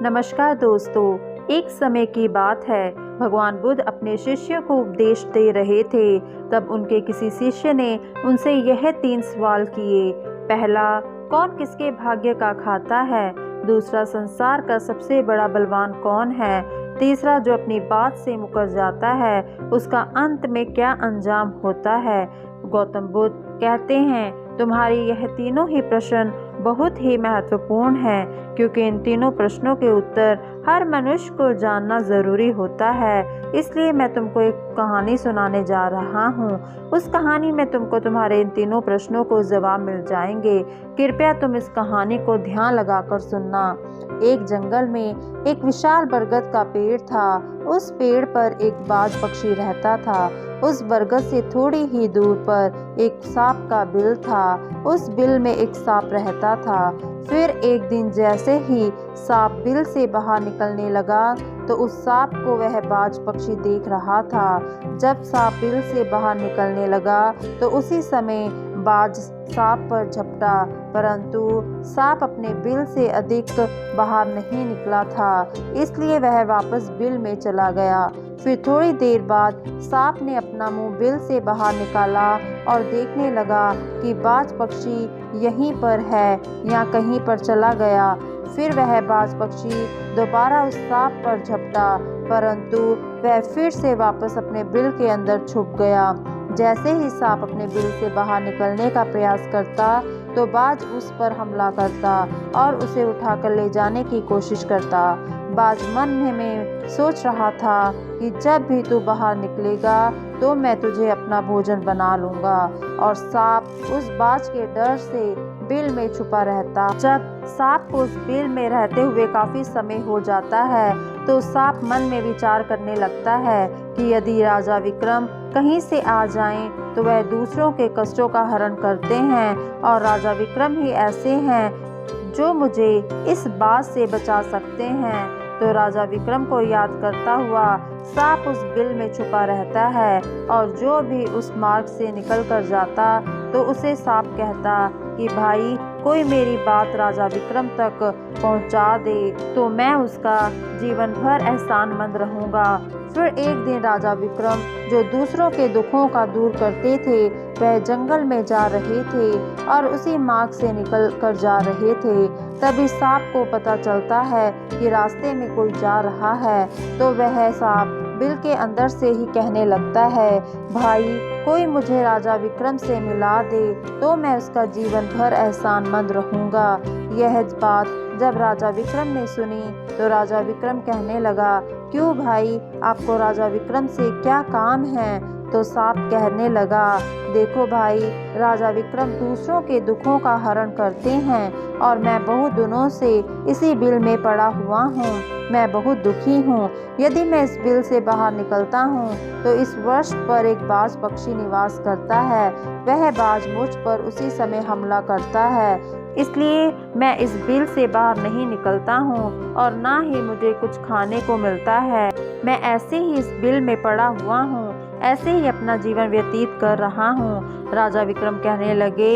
नमस्कार दोस्तों। एक समय की बात है, भगवान बुद्ध अपने शिष्यों को उपदेश दे रहे थे। तब उनके किसी शिष्य ने उनसे यह 3 सवाल किए। पहला, कौन किसके भाग्य का खाता है? दूसरा, संसार का सबसे बड़ा बलवान कौन है? तीसरा, जो अपनी बात से मुकर जाता है उसका अंत में क्या अंजाम होता है? गौतम बुद्ध कहते हैं, तुम्हारी यह तीनों ही प्रश्न बहुत ही महत्वपूर्ण हैं, क्योंकि इन तीनों प्रश्नों के उत्तर हर मनुष्य को जानना ज़रूरी होता है। इसलिए मैं तुमको एक कहानी सुनाने जा रहा हूँ। उस कहानी में तुमको तुम्हारे इन तीनों प्रश्नों को जवाब मिल जाएंगे। कृपया तुम इस कहानी को ध्यान लगाकर सुनना। एक जंगल में एक विशाल बरगद का पेड़ था। उस पेड़ पर एक बाज पक्षी रहता था। उस बरगद से थोड़ी ही दूर पर एक सांप का बिल था। उस बिल में एक सांप रहता था। फिर एक दिन जैसे ही सांप बिल से बाहर निकलने लगा तो उस सांप को वह बाज पक्षी देख रहा था। जब सांप बिल से बाहर निकलने लगा तो उसी समय बाज सांप पर झपटा, परंतु सांप अपने बिल से अधिक बाहर नहीं निकला था, इसलिए वह वापस बिल में चला गया। फिर थोड़ी देर बाद सांप ने अपना मुंह बिल से बाहर निकाला और देखने लगा कि बाज पक्षी यहीं पर है या कहीं पर चला गया। फिर वह बाज पक्षी दोबारा उस सांप पर झपटा, परंतु वह फिर से वापस अपने बिल के अंदर छुप गया। जैसे ही सांप अपने बिल से बाहर निकलने का प्रयास करता तो बाज उस पर हमला करता और उसे उठाकर ले जाने की कोशिश करता। बाज मन में सोच रहा था कि जब भी तू बाहर निकलेगा तो मैं तुझे अपना भोजन बना लूँगा, और सांप उस बाज के डर से बिल में छुपा रहता। जब सांप को उस बिल में रहते हुए काफ़ी समय हो जाता है तो सांप मन में विचार करने लगता है कि यदि राजा विक्रम कहीं से आ जाएं तो वह दूसरों के कष्टों का हरण करते हैं, और राजा विक्रम ही ऐसे हैं जो मुझे इस बात से बचा सकते हैं। तो राजा विक्रम को याद करता हुआ सांप उस बिल में छुपा रहता है, और जो भी उस मार्ग से निकल कर जाता तो उसे सांप कहता कि भाई कोई मेरी बात राजा विक्रम तक पहुंचा दे तो मैं उसका जीवन भर एहसानमंद रहूंगा। फिर एक दिन राजा विक्रम, जो दूसरों के दुखों का दूर करते थे, वह जंगल में जा रहे थे और उसी मार्ग से निकल कर जा रहे थे। तभी सांप को पता चलता है कि रास्ते में कोई जा रहा है, तो वह सांप बिल के अंदर से ही कहने लगता है, भाई कोई मुझे राजा विक्रम से मिला दे तो मैं उसका जीवन भर एहसानमंद रहूंगा। यह बात जब राजा विक्रम ने सुनी तो राजा विक्रम कहने लगा, क्यों भाई, आपको राजा विक्रम से क्या काम है? तो सांप कहने लगा, देखो भाई, राजा विक्रम दूसरों के दुखों का हरण करते हैं और मैं बहुत दिनों से इसी बिल में पड़ा हुआ हूँ। मैं बहुत दुखी हूँ। यदि मैं इस बिल से बाहर निकलता हूँ तो इस वृक्ष पर एक बाज पक्षी निवास करता है। वह बाज मुझ पर उसी समय हमला करता है, इसलिए मैं इस बिल से बाहर नहीं निकलता हूँ और ना ही मुझे कुछ खाने को मिलता है। मैं ऐसे ही इस बिल में पड़ा हुआ हूँ, ऐसे ही अपना जीवन व्यतीत कर रहा हूँ। राजा विक्रम कहने लगे,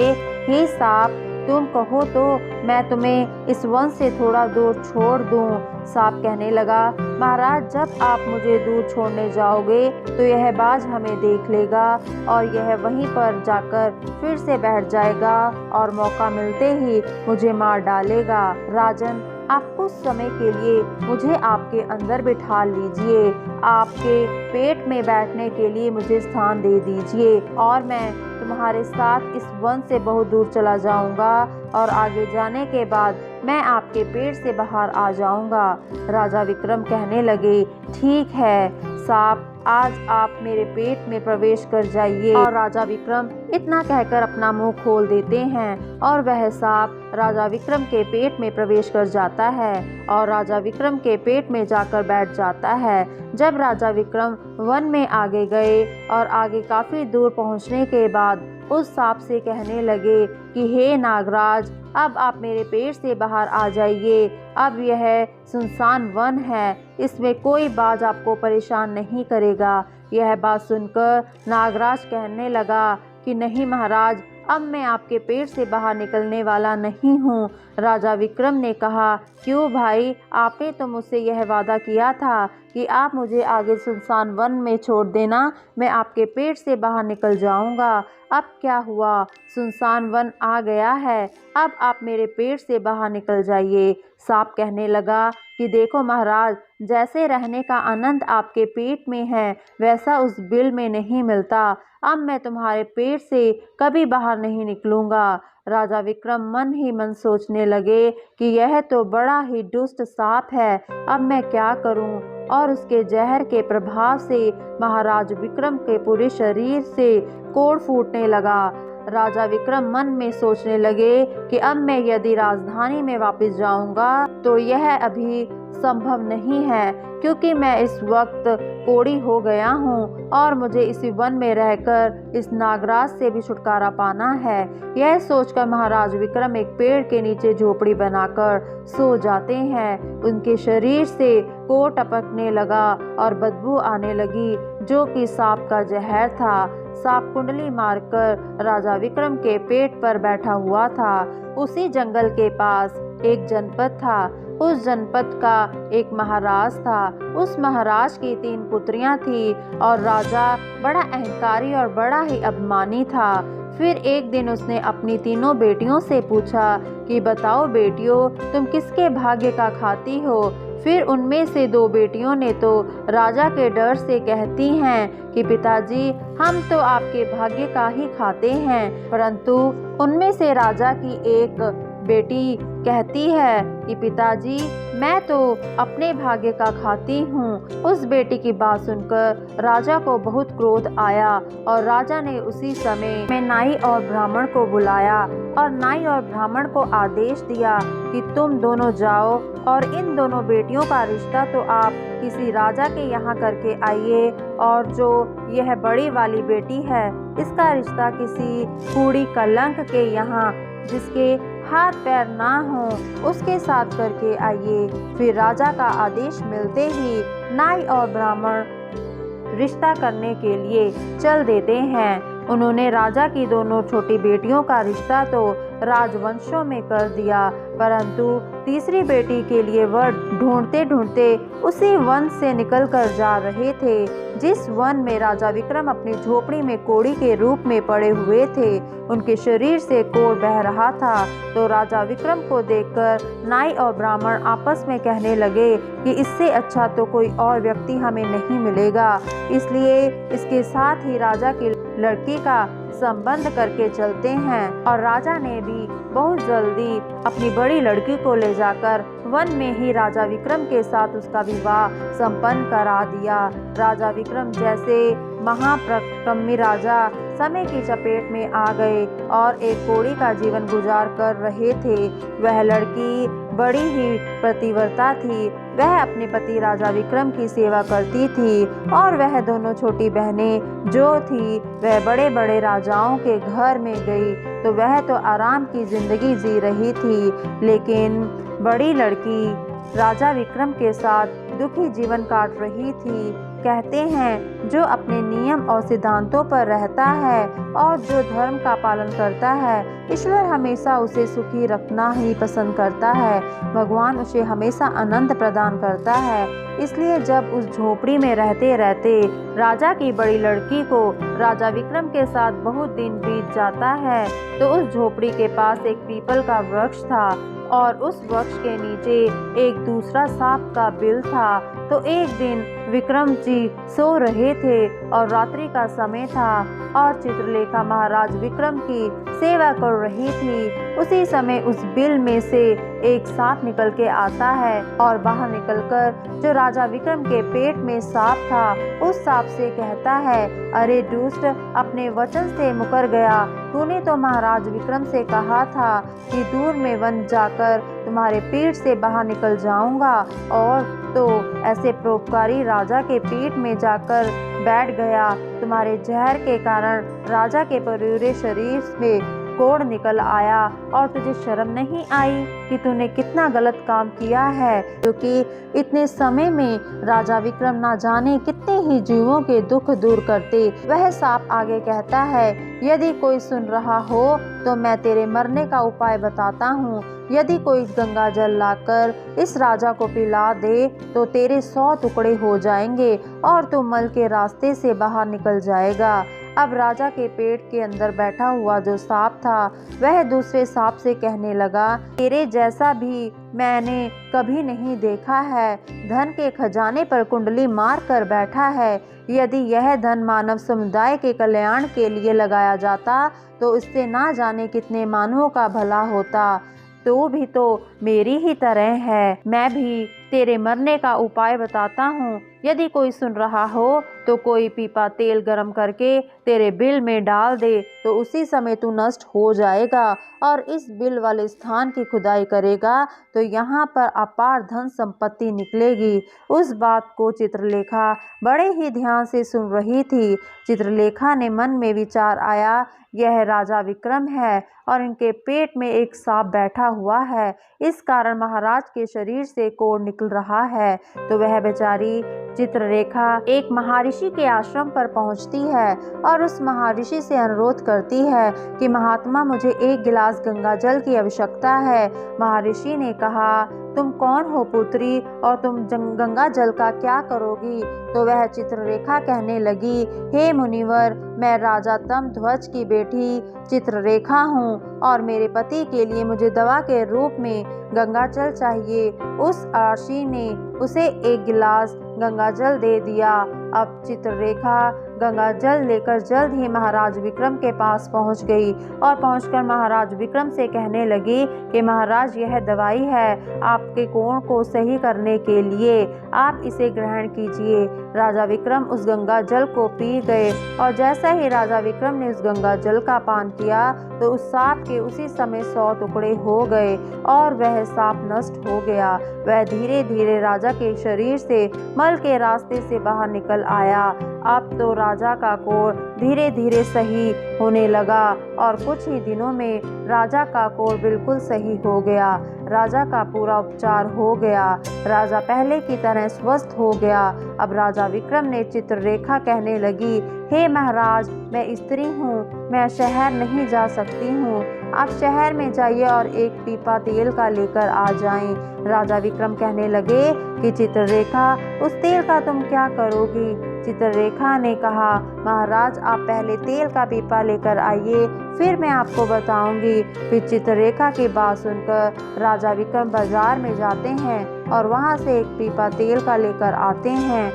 हे सांप, तुम कहो तो मैं तुम्हें इस वन से थोड़ा दूर छोड़ दूं। सांप कहने लगा, महाराज, जब आप मुझे दूर छोड़ने जाओगे तो यह बाज हमें देख लेगा और यह वहीं पर जाकर फिर से बैठ जाएगा और मौका मिलते ही मुझे मार डालेगा। राजन, आप कुछ समय के लिए मुझे आपके अंदर बिठा लीजिए। आपके पेट में बैठने के लिए मुझे स्थान दे दीजिए और मैं तुम्हारे साथ इस वन से बहुत दूर चला जाऊंगा, और आगे जाने के बाद मैं आपके पेट से बाहर आ जाऊंगा। राजा विक्रम कहने लगे, ठीक है सांप, आज आप मेरे पेट में प्रवेश कर जाइए। और राजा विक्रम इतना कहकर अपना मुंह खोल देते हैं और वह सांप राजा विक्रम के पेट में प्रवेश कर जाता है और राजा विक्रम के पेट में जाकर बैठ जाता है। जब राजा विक्रम वन में आगे गए और आगे काफी दूर पहुंचने के बाद उस सांप से कहने लगे कि हे नागराज, अब आप मेरे पेट से बाहर आ जाइए। अब यह सुनसान वन है, इसमें कोई बाज आपको परेशान नहीं करेगा। यह बात सुनकर नागराज कहने लगा कि नहीं महाराज, अब मैं आपके पेट से बाहर निकलने वाला नहीं हूँ। राजा विक्रम ने कहा, क्यों भाई, आपने तो मुझसे यह वादा किया था कि आप मुझे आगे सुनसान वन में छोड़ देना, मैं आपके पेट से बाहर निकल जाऊंगा। अब क्या हुआ, सुनसान वन आ गया है, अब आप मेरे पेट से बाहर निकल जाइए। सांप कहने लगा कि देखो महाराज, जैसे रहने का आनंद आपके पेट में है वैसा उस बिल में नहीं मिलता। अब मैं तुम्हारे पेट से कभी बाहर नहीं निकलूंगा। राजा विक्रम मन ही मन सोचने लगे कि यह तो बड़ा ही दुष्ट सांप है, अब मैं क्या करूं। और उसके जहर के प्रभाव से महाराज विक्रम के पूरे शरीर से कोढ़ फूटने लगा। राजा विक्रम मन में सोचने लगे कि अब मैं यदि राजधानी में वापस जाऊंगा तो यह अभी संभव नहीं है, क्योंकि मैं इस वक्त कोढ़ी हो गया हूँ और मुझे इसी वन में रहकर इस नागराज से भी छुटकारा पाना है। यह सोचकर महाराज विक्रम एक पेड़ के नीचे झोपड़ी बनाकर सो जाते हैं। उनके शरीर से कोढ़ टपकने लगा और बदबू आने लगी, जो कि सांप का जहर था। सांप कुंडली मारकर राजा विक्रम के पेट पर बैठा हुआ था। उसी जंगल के पास एक जनपद था। उस जनपद का एक महाराज था। उस महाराज की 3 पुत्रियां थी और राजा बड़ा अहंकारी और बड़ा ही अभिमानी था। फिर एक दिन उसने अपनी तीनों बेटियों से पूछा कि बताओ बेटियों, तुम किसके भाग्य का खाती हो। फिर उनमें से 2 बेटियों ने तो राजा के डर से कहती हैं कि पिताजी, हम तो आपके भाग्य का ही खाते हैं। परंतु उनमें से राजा की एक बेटी कहती है कि पिताजी, मैं तो अपने भाग्य का खाती हूँ। उस बेटी की बात सुनकर राजा को बहुत क्रोध आया और राजा ने उसी समय में नाई और ब्राह्मण को बुलाया और नाई और ब्राह्मण को आदेश दिया कि तुम दोनों जाओ और इन दोनों बेटियों का रिश्ता तो आप किसी राजा के यहाँ करके आइए, और जो यह बड़ी वाली बेटी है इसका रिश्ता किसी कूड़ी कलंक के यहाँ जिसके हाथ पैर ना हो उसके साथ करके आइए। फिर राजा का आदेश मिलते ही नाई और ब्राह्मण रिश्ता करने के लिए चल देते हैं। उन्होंने राजा की दोनों छोटी बेटियों का रिश्ता तो राजवंशों में कर दिया, परंतु तीसरी बेटी के लिए वर ढूंढते ढूंढते उसी वन से निकल कर जा रहे थे जिस वन में राजा विक्रम अपनी झोपड़ी में कोढ़ी के रूप में पड़े हुए थे। उनके शरीर से कोढ़ बह रहा था। तो राजा विक्रम को देखकर नाई और ब्राह्मण आपस में कहने लगे कि इससे अच्छा तो कोई और व्यक्ति हमें नहीं मिलेगा, इसलिए इसके साथ ही राजा की लड़की का संबंध करके चलते हैं। और राजा ने भी बहुत जल्दी अपनी बड़ी लड़की को ले जाकर वन में ही राजा विक्रम के साथ उसका विवाह संपन्न करा दिया। राजा विक्रम जैसे महापराक्रमी राजा समय की चपेट में आ गए और एक कोढ़ी का जीवन गुजार कर रहे थे। वह लड़की बड़ी ही पतिव्रता थी। वह अपने पति राजा विक्रम की सेवा करती थी और वह दोनों छोटी बहनें जो थी वह बड़े बड़े राजाओं के घर में गई तो वह तो आराम की जिंदगी जी रही थी, लेकिन बड़ी लड़की राजा विक्रम के साथ दुखी जीवन काट रही थी। कहते हैं जो अपने नियम और सिद्धांतों पर रहता है और जो धर्म का पालन करता है, ईश्वर हमेशा उसे सुखी रखना ही पसंद करता है। भगवान उसे हमेशा आनंद प्रदान करता है। इसलिए जब उस झोपड़ी में रहते रहते राजा की बड़ी लड़की को राजा विक्रम के साथ बहुत दिन बीत जाता है तो उस झोपड़ी के पास एक पीपल का वृक्ष था और उस वृक्ष के नीचे एक दूसरा सांप का बिल था। तो एक दिन विक्रम जी सो रहे थे और रात्रि का समय था और चित्रलेखा महाराज विक्रम की सेवा कर रही थी। उसी समय उस बिल में से एक सांप निकल के आता है और बाहर निकलकर जो राजा विक्रम के पेट में सांप था उस सांप से कहता है, अरे दुष्ट, अपने वचन से मुकर गया। तूने तो महाराज विक्रम से कहा था कि दूर में वन जाकर तुम्हारे पेट से बाहर निकल जाऊंगा, और तो ऐसे परोपकारी राजा के पेट में जाकर बैठ गया। तुम्हारे जहर के कारण राजा के पूरे शरीर में कोढ़ निकल आया और तुझे शर्म नहीं आई कि तूने कितना गलत काम किया है, क्योंकि इतने समय में राजा विक्रम ना जाने कितने ही जीवों के दुख दूर करते। वह सांप आगे कहता है, यदि कोई सुन रहा हो तो मैं तेरे मरने का उपाय बताता हूँ। यदि कोई गंगा जल लाकर इस राजा को पिला दे तो तेरे 100 टुकड़े हो जाएंगे और तू मल के रास्ते से बाहर निकल जाएगा। अब राजा के पेट के अंदर बैठा हुआ जो सांप था वह दूसरे सांप से कहने लगा, तेरे जैसा भी मैंने कभी नहीं देखा है। धन के खजाने पर कुंडली मार कर बैठा है। यदि यह धन मानव समुदाय के कल्याण के लिए लगाया जाता तो इससे ना जाने कितने मानवों का भला होता। तू भी तो मेरी ही तरह है। मैं भी तेरे मरने का उपाय बताता हूँ। यदि कोई सुन रहा हो तो कोई पीपा तेल गरम करके तेरे बिल में डाल दे तो उसी समय तू नष्ट हो जाएगा और इस बिल वाले स्थान की खुदाई करेगा तो यहाँ पर अपार धन संपत्ति निकलेगी। उस बात को चित्रलेखा बड़े ही ध्यान से सुन रही थी। चित्रलेखा ने मन में विचार आया, यह राजा विक्रम है और इनके पेट में एक सांप बैठा हुआ है, इस कारण महाराज के शरीर से कोढ़ निकल रहा है। तो वह बेचारी चित्रलेखा एक महर्षि के आश्रम पर पहुंचती है और उस महर्षि से अनुरोध करती है कि महात्मा, मुझे एक गिलास गंगा जल की आवश्यकता है। महर्षि ने कहा, तुम कौन हो पुत्री और तुम गंगा जल का क्या करोगी? तो वह चित्रलेखा कहने लगी, हे मुनिवर, मैं राजा तमध्वज की बेटी चित्रलेखा हूँ और मेरे पति के लिए मुझे दवा के रूप में गंगा जल चाहिए। उस आशी ने उसे एक गिलास गंगा जल दे दिया। अब चित्रलेखा गंगा जल लेकर जल्द ही महाराज विक्रम के पास पहुंच गई और पहुंचकर महाराज विक्रम से कहने लगी कि महाराज, यह दवाई है आपके कोढ़ को सही करने के लिए, आप इसे ग्रहण कीजिए। राजा विक्रम उस गंगा जल को पी गए और जैसा ही राजा विक्रम ने उस गंगा जल का पान किया तो उस सांप के उसी समय 100 टुकड़े हो गए और वह सांप नष्ट हो गया। वह धीरे धीरे राजा के शरीर से मल के रास्ते से बाहर निकल आया। अब तो राजा का कोढ़ धीरे धीरे सही होने लगा और कुछ ही दिनों में राजा का कोढ़ बिल्कुल सही हो गया। राजा का पूरा उपचार हो गया। राजा पहले की तरह स्वस्थ हो गया। अब राजा विक्रम ने चित्रलेखा कहने लगी, हे महाराज, मैं स्त्री हूँ, मैं शहर नहीं जा सकती हूँ। आप शहर में जाइए और एक पीपा तेल का लेकर आ जाएं। राजा विक्रम कहने लगे कि चित्रलेखा, उस तेल का तुम क्या करोगी? चित्रलेखा ने कहा, महाराज, आप पहले तेल का पीपा लेकर आइए, फिर मैं आपको बताऊंगी। फिर चित्रलेखा की बात सुनकर राजा विक्रम बाजार में जाते हैं और वहां से एक पीपा तेल का लेकर आते हैं।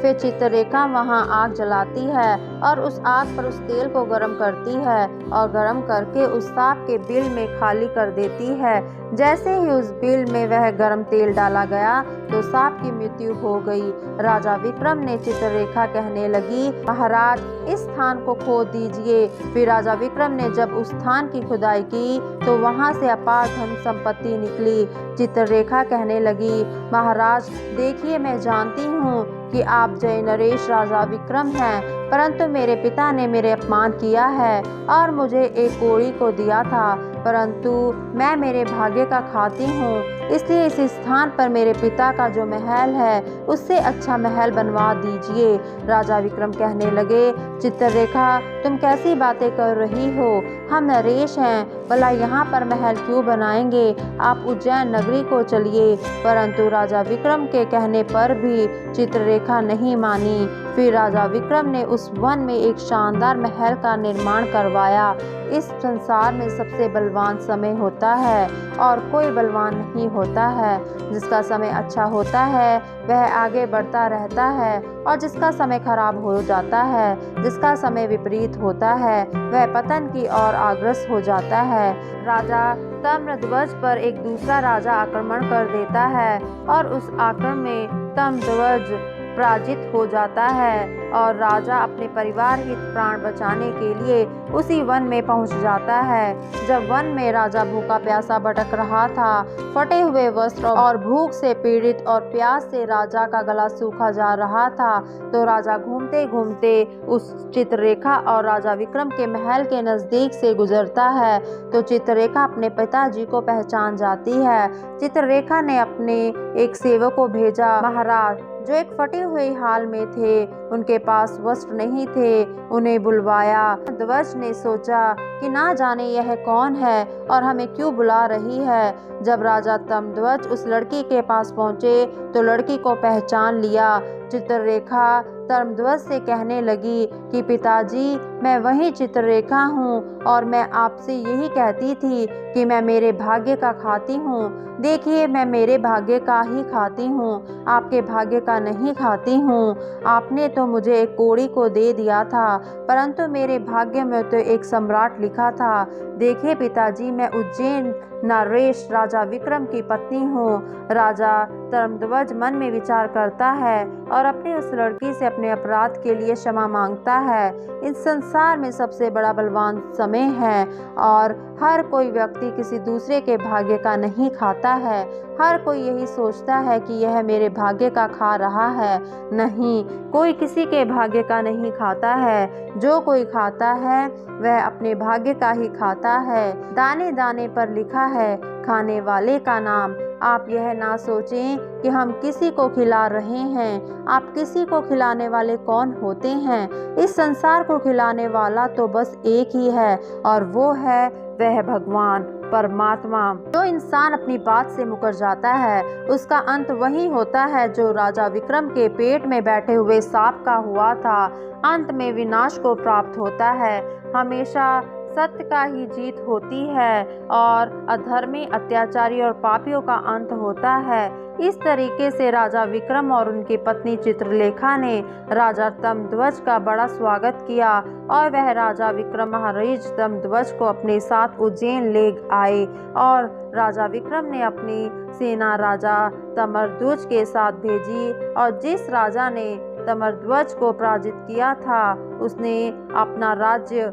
फिर चित्रलेखा वहां आग जलाती है और उस आग पर उस तेल को गर्म करती है और गर्म करके उस सांप के बिल में खाली कर देती है। जैसे ही उस बिल में वह गर्म तेल डाला गया तो सांप की मृत्यु हो गई। राजा विक्रम ने चित्रलेखा कहने लगी, महाराज, इस स्थान को खोद दीजिए। फिर राजा विक्रम ने जब उस स्थान की खुदाई की तो वहां से अपार धन संपत्ति निकली। चित्रलेखा कहने लगी, महाराज, देखिए, मैं जानती हूँ कि आप जय नरेश राजा विक्रम हैं, परंतु मेरे पिता ने मेरे अपमान किया है और मुझे एक कोढ़ी को दिया था, परंतु मैं मेरे भाग्य का खाती हूँ, इसलिए इस स्थान पर मेरे पिता का जो महल है उससे अच्छा महल बनवा दीजिए। राजा विक्रम कहने लगे, चित्रलेखा, तुम कैसी बातें कर रही हो? हम नरेश हैं, भला यहाँ पर महल क्यों बनाएंगे? आप उज्जैन नगरी को चलिए। परंतु राजा विक्रम के कहने पर भी चित्रलेखा नहीं मानी। फिर राजा विक्रम ने उस वन में एक शानदार महल का निर्माण करवाया। इस संसार में सबसे बलवान समय होता है और कोई बलवान नहीं होता है। जिसका समय अच्छा होता है वह आगे बढ़ता रहता है और जिसका समय खराब हो जाता है, जिसका समय विपरीत होता है, वह पतन की ओर अग्रसर हो जाता है। राजा तमध्वज पर एक दूसरा राजा आक्रमण कर देता है और उस आक्रमण में तमध्वज पराजित हो जाता है। और राजा अपने परिवार हित प्राण बचाने के लिए उसी वन में पहुंच जाता है। जब वन में राजा भूखा प्यासा भटक रहा था, फटे हुए वस्त्र और भूख से पीड़ित और प्यास से राजा का गला सूखा जा रहा था, तो राजा घूमते घूमते उस चित्ररेखा और राजा विक्रम के महल के नज़दीक से गुजरता है। तो चित्ररेखा अपने पिताजी को पहचान जाती है। चित्ररेखा ने अपने एक सेवक को भेजा। महाराज, जो एक फटे हुए हाल में थे, उनके पास वस्त्र नहीं थे, उन्हें बुलवाया। ध्वज ने सोचा कि ना जाने यह कौन है और हमें क्यों बुला रही है। जब राजा तमध्वज उस लड़की के पास पहुंचे तो लड़की को पहचान लिया। चित्ररेखा तमध्वज से कहने लगी कि पिताजी, मैं वही चित्ररेखा हूँ और मैं आपसे यही कहती थी कि मैं मेरे भाग्य का खाती हूँ। देखिए, मैं मेरे भाग्य का ही खाती हूँ, आपके भाग्य का नहीं खाती हूँ। आपने तो मुझे एक कोड़ी को दे दिया था, परंतु मेरे भाग्य में तो एक सम्राट लिखा था। देखिए पिताजी, मैं उज्जैन नरेश राजा विक्रम की पत्नी हूँ। राजा तमध्वज मन में विचार करता है और अपनी उस लड़की से अपने अपराध के लिए क्षमा मांगता है। इस संसार में सबसे बड़ा बलवान समय है और हर कोई व्यक्ति किसी दूसरे के भाग्य का नहीं खाता है। हर कोई यही सोचता है कि यह मेरे भाग्य का खा रहा है। नहीं, कोई किसी के भाग्य का नहीं खाता है। जो कोई खाता है वह अपने भाग्य का ही खाता है। दाने दाने पर लिखा है खाने वाले का नाम। आप यह ना सोचें कि हम किसी को खिला रहे हैं। आप किसी को खिलाने वाले कौन होते हैं? इस संसार को खिलाने वाला तो बस एक ही है और वो है वह भगवान परमात्मा। जो इंसान अपनी बात से मुकर जाता है उसका अंत वही होता है जो राजा विक्रम के पेट में बैठे हुए सांप का हुआ था। अंत में विनाश को प्राप्त होता है। हमेशा सत्य का ही जीत होती है और अधर्मी, अत्याचारी और पापियों का अंत होता है। इस तरीके से राजा विक्रम और उनकी पत्नी चित्रलेखा ने राजा तमध्वज का बड़ा स्वागत किया और वह राजा विक्रम महाराज तमध्वज को अपने साथ उज्जैन ले आए और राजा विक्रम ने अपनी सेना राजा तमध्वज के साथ भेजी और जिस राजा ने तमध्वज को पराजित किया था उसने अपना राज्य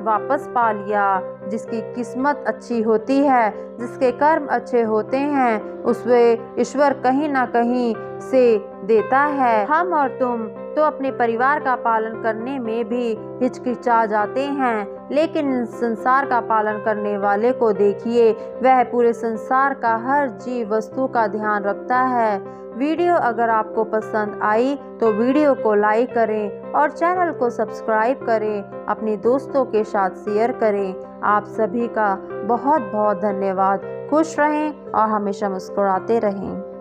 वापस पा लिया। जिसकी किस्मत अच्छी होती है, जिसके कर्म अच्छे होते हैं, उसमें ईश्वर कहीं ना कहीं से देता है। हम और तुम तो अपने परिवार का पालन करने में भी हिचकिचा जाते हैं, लेकिन संसार का पालन करने वाले को देखिए, वह पूरे संसार का हर जीव वस्तु का ध्यान रखता है। वीडियो अगर आपको पसंद आई तो वीडियो को लाइक करें और चैनल को सब्सक्राइब करें, अपने दोस्तों के साथ शेयर करें। आप सभी का बहुत बहुत धन्यवाद। खुश रहें और हमेशा मुस्कुराते रहें।